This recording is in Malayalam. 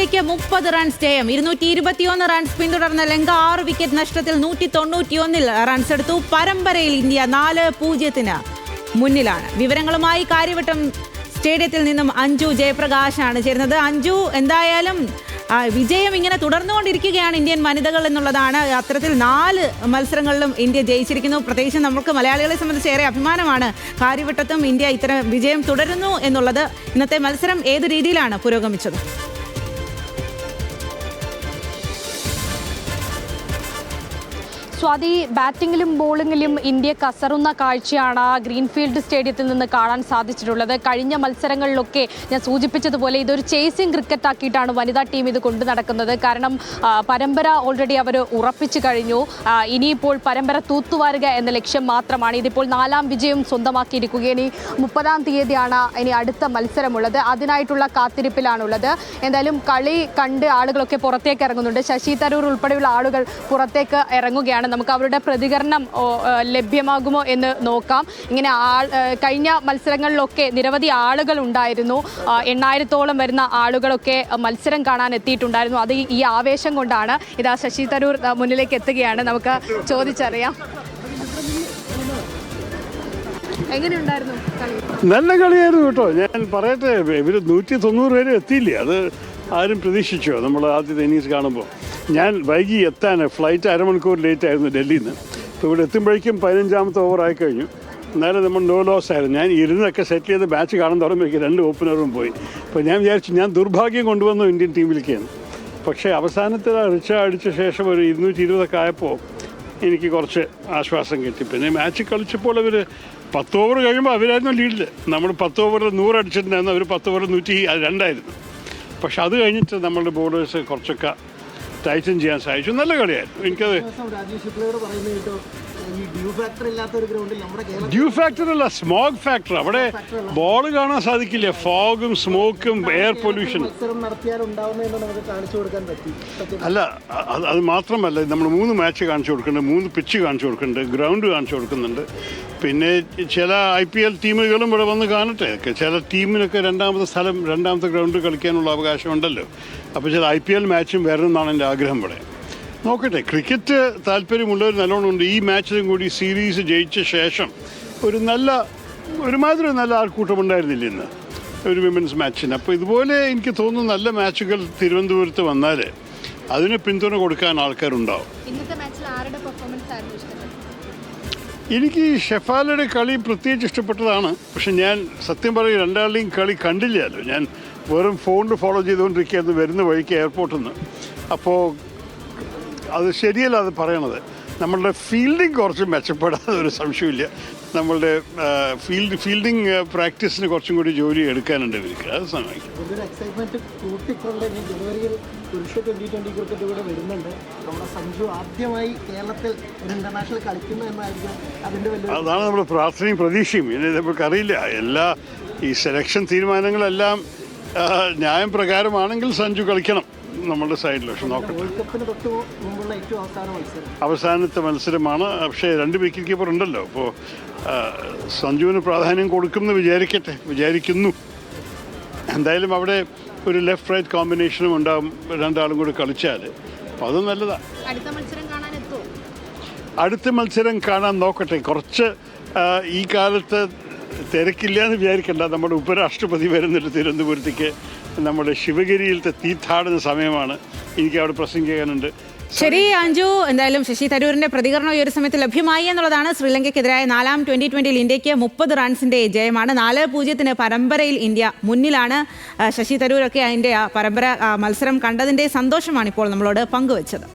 ഇന്ത്യക്ക് 30 റൺസ് ജയം. 221 റൺസ് പിന്തുടർന്ന ലങ്ക 6 വിക്കറ്റ് നഷ്ടത്തിൽ 191 റൺസ് എടുത്തു. പരമ്പരയിൽ ഇന്ത്യ 4-0 മുന്നിലാണ്. വിവരങ്ങളുമായി കാര്യവട്ടം സ്റ്റേഡിയത്തിൽ നിന്നും അഞ്ജു ജയപ്രകാശാണ് ചേരുന്നത്. അഞ്ജു, എന്തായാലും വിജയം ഇങ്ങനെ തുടർന്നുകൊണ്ടിരിക്കുകയാണ് ഇന്ത്യൻ വനിതകൾ എന്നുള്ളതാണ്. അത്തരത്തിൽ 4 മത്സരങ്ങളിലും ഇന്ത്യ ജയിച്ചിരിക്കുന്നു. പ്രത്യേകിച്ച് നമുക്ക് മലയാളികളെ സംബന്ധിച്ച് ഏറെ അഭിമാനമാണ്. കാര്യവട്ടത്തും ഇന്ത്യ ഇത്തരം വിജയം തുടരുന്നു എന്നുള്ളത്. ഇന്നത്തെ മത്സരം ഏത് രീതിയിലാണ് പുരോഗമിച്ചത്? സ്വാതി, ബാറ്റിങ്ങിലും ബോളിങ്ങിലും ഇന്ത്യ കസറുന്ന കാഴ്ചയാണ് ഗ്രീൻഫീൽഡ് സ്റ്റേഡിയത്തിൽ നിന്ന് കാണാൻ സാധിച്ചിട്ടുള്ളത്. കഴിഞ്ഞ മത്സരങ്ങളിലൊക്കെ ഞാൻ സൂചിപ്പിച്ചതുപോലെ ഇതൊരു ചേസിംഗ് ക്രിക്കറ്റ് ആക്കിയിട്ടാണ് വനിതാ ടീം ഇത് കൊണ്ടു നടക്കുന്നത്. കാരണം പരമ്പര ഓൾറെഡി അവർ ഉറപ്പിച്ചു കഴിഞ്ഞു. ഇനിയിപ്പോൾ പരമ്പര തൂത്തുവാരുക എന്ന ലക്ഷ്യം മാത്രമാണ്. ഇതിപ്പോൾ 4ാം വിജയം സ്വന്തമാക്കിയിരിക്കുകയാണ്. 30-ാം തീയതിയാണ് ഇനി അടുത്ത മത്സരമുള്ളത്. അതിനായിട്ടുള്ള കാത്തിരിപ്പിലാണുള്ളത്. എന്തായാലും കളി കണ്ട് ആളുകളൊക്കെ പുറത്തേക്ക് ഇറങ്ങുന്നുണ്ട്. ശശി തരൂർ ഉൾപ്പെടെയുള്ള ആളുകൾ പുറത്തേക്ക് ഇറങ്ങുകയാണ്. നമുക്ക് അവരുടെ പ്രതികരണം ലഭ്യമാകുമോ എന്ന് നോക്കാം. ഇങ്ങനെ കഴിഞ്ഞ മത്സരങ്ങളിലൊക്കെ നിരവധി ആളുകൾ ഉണ്ടായിരുന്നു. 8,000-ഓളം വരുന്ന ആളുകളൊക്കെ മത്സരം കാണാൻ എത്തിയിട്ടുണ്ടായിരുന്നു. അത് ഈ ആവേശം കൊണ്ടാണ്. ഇതാ ശശി തരൂർ മുന്നിലേക്ക് എത്തുകയാണ്. നമുക്ക് ചോദിച്ചറിയാം, എങ്ങനെയുണ്ടായിരുന്നു കളി? നല്ല കളിയായിരുന്നു കേട്ടോ. ഞാൻ പറയട്ടെ, ഇവർ 190 പേര് എത്തിയില്ലേ, അത് ആരും പ്രതീക്ഷിച്ചോ? നമ്മൾ ആദ്യത്തെ ഇന്നിങ്സ് കാണുമ്പോൾ ഞാൻ വൈകി എത്താൻ ഫ്ലൈറ്റ് അരമണിക്കൂർ ലേറ്റ് ആയിരുന്നു ഡൽഹിയിൽ നിന്ന്. അപ്പോൾ ഇവിടെ എത്തുമ്പോഴേക്കും 15ാമത്തെ ഓവർ ആയിക്കഴിഞ്ഞു. എന്നാലും നമ്മൾ നോ ലോസ് ആയിരുന്നു. ഞാൻ ഇരുന്നൊക്കെ സെറ്റ് ചെയ്ത് മാച്ച് കാണാൻ തുടങ്ങുമ്പോഴേക്കും 2 ഓപ്പണറും പോയി. അപ്പോൾ ഞാൻ വിചാരിച്ചു ഞാൻ ദുർഭാഗ്യം കൊണ്ടുവന്നു ഇന്ത്യൻ ടീമിലേക്കാണ്. പക്ഷേ അവസാനത്തിൽ റിച്ച അടിച്ച ശേഷം ഒരു 220 ആയപ്പോൾ എനിക്ക് കുറച്ച് ആശ്വാസം കിട്ടി. പിന്നെ മാച്ച് കളിച്ചപ്പോൾ അവർ 10 ഓവർ കഴിയുമ്പോൾ അവരായിരുന്നു ലീഡിൽ. നമ്മൾ 10 ഓവറിൽ 100 അടിച്ചിട്ടുണ്ടായിരുന്നു, അവർ 10 ഓവറിൽ 102 പക്ഷെ അത് കഴിഞ്ഞിട്ട് നമ്മളുടെ ബോളേഴ്സ് കുറച്ചൊക്കെ ടൈറ്റൻ ചെയ്യാൻ സാധിച്ചു. നല്ല കളിയായിരുന്നു. എനിക്കത് ഡ്യൂ ഫാക്ടർ അല്ല, സ്മോഗ് ഫാക്ടർ. അവിടെ ബോൾ കാണാൻ സാധിക്കില്ല. ഫോഗും സ്മോക്കും എയർ പൊല്യൂഷൻ. അല്ല, അത് മാത്രമല്ല, നമ്മൾ 3 മാച്ച് കാണിച്ചു കൊടുക്കുന്നുണ്ട്, 3 പിച്ച് കാണിച്ചു കൊടുക്കുന്നുണ്ട്, ഗ്രൗണ്ട് കാണിച്ചു കൊടുക്കുന്നുണ്ട്. പിന്നെ ചില IPL ടീമുകളും ഇവിടെ വന്ന് കാണട്ടെ. ചില ടീമിനൊക്കെ 2ാമത്തെ ഗ്രൗണ്ട് കളിക്കാനുള്ള അവകാശമുണ്ടല്ലോ. അപ്പോൾ ചില IPL മാച്ചും വരണമെന്നാണ് എൻ്റെ ആഗ്രഹം. ഇവിടെ നോക്കട്ടെ. ക്രിക്കറ്റ് താല്പര്യമുള്ളവർ നല്ലോണം ഉണ്ട്. ഈ മാച്ചിലും കൂടി സീരീസ് ജയിച്ച ശേഷം ഒരുമാതിരി നല്ല ആൾക്കൂട്ടമുണ്ടായിരുന്നില്ല ഇന്ന് ഒരു വിമൻസ് മാച്ചിന്. അപ്പോൾ ഇതുപോലെ എനിക്ക് തോന്നുന്നു നല്ല മാച്ചുകൾ തിരുവനന്തപുരത്ത് വന്നാൽ അതിന് പിന്തുണ കൊടുക്കാൻ ആൾക്കാരുണ്ടാവും. എനിക്ക് ഷെഫാലയുടെ കളി പ്രത്യേകിച്ച് ഇഷ്ടപ്പെട്ടതാണ്. പക്ഷെ ഞാൻ സത്യം പറയും, രണ്ടാളുടെയും കളി കണ്ടില്ലല്ലോ. ഞാൻ വെറും ഫോണിൽ ഫോളോ ചെയ്തുകൊണ്ടിരിക്കുകയായിരുന്നു വരുന്ന വഴിക്ക് എയർപോർട്ടിൽ നിന്ന്. അപ്പോൾ അത് ശരിയല്ല അത് പറയണത്. നമ്മളുടെ ഫീൽഡിങ് കുറച്ച് മെച്ചപ്പെടാതെ ഒരു സംശയമില്ല. നമ്മളുടെ ഫീൽഡിങ് പ്രാക്ടീസിന് കുറച്ചും കൂടി ജോലി എടുക്കാനുണ്ട് ഇവർക്ക്. അത് സഹായിക്കും. അതാണ് നമ്മുടെ പ്രാർത്ഥനയും പ്രതീക്ഷയും. ഇനി നമുക്കറിയില്ല, എല്ലാ ഈ സെലക്ഷൻ തീരുമാനങ്ങളെല്ലാം ന്യായം പ്രകാരമാണെങ്കിൽ സഞ്ജു കളിക്കണം നമ്മളുടെ സൈഡിൽ. പക്ഷെ നോക്കട്ടെ, അവസാനത്തെ മത്സരമാണ്. പക്ഷേ 2 വിക്കറ്റ് കീപ്പർ ഉണ്ടല്ലോ. അപ്പോൾ സഞ്ജുവിന് പ്രാധാന്യം കൊടുക്കുമെന്ന് വിചാരിക്കുന്നു. എന്തായാലും അവിടെ ഒരു ലെഫ്റ്റ് റൈറ്റ് കോമ്പിനേഷനും ഉണ്ടാകും 2 ആളും കൂടി കളിച്ചാൽ. അപ്പോൾ അത് നല്ലതാണ്. അടുത്ത മത്സരം കാണാൻ നോക്കട്ടെ. കുറച്ച് ഈ കാലത്ത് തിരക്കില്ല എന്ന് വിചാരിക്കേണ്ട. നമ്മുടെ ഉപരാഷ്ട്രപതി വരുന്നുണ്ട് തിരുവനന്തപുരത്തേക്ക്. നമ്മുടെ ശിവഗിരിയിലത്തെ തീർത്ഥാടന സമയമാണ്. എനിക്ക് അവിടെ പ്രസംഗിക്കാനുണ്ട്. ശരി അഞ്ജു, എന്തായാലും ശശി തരൂരിന്റെ പ്രതികരണം ഈ ഒരു സമയത്ത് ലഭ്യമായി എന്നുള്ളതാണ്. ശ്രീലങ്കയ്ക്കെതിരായ 4ാം T20 ഇന്ത്യക്ക് 30 റൺസിന്റെ ജയമാണ്. 4-0 പരമ്പരയിൽ ഇന്ത്യ മുന്നിലാണ്. ശശി തരൂരൊക്കെ അതിൻ്റെ പരമ്പര മത്സരം കണ്ടതിൻ്റെ സന്തോഷമാണ് ഇപ്പോൾ നമ്മളോട് പങ്കുവച്ചത്.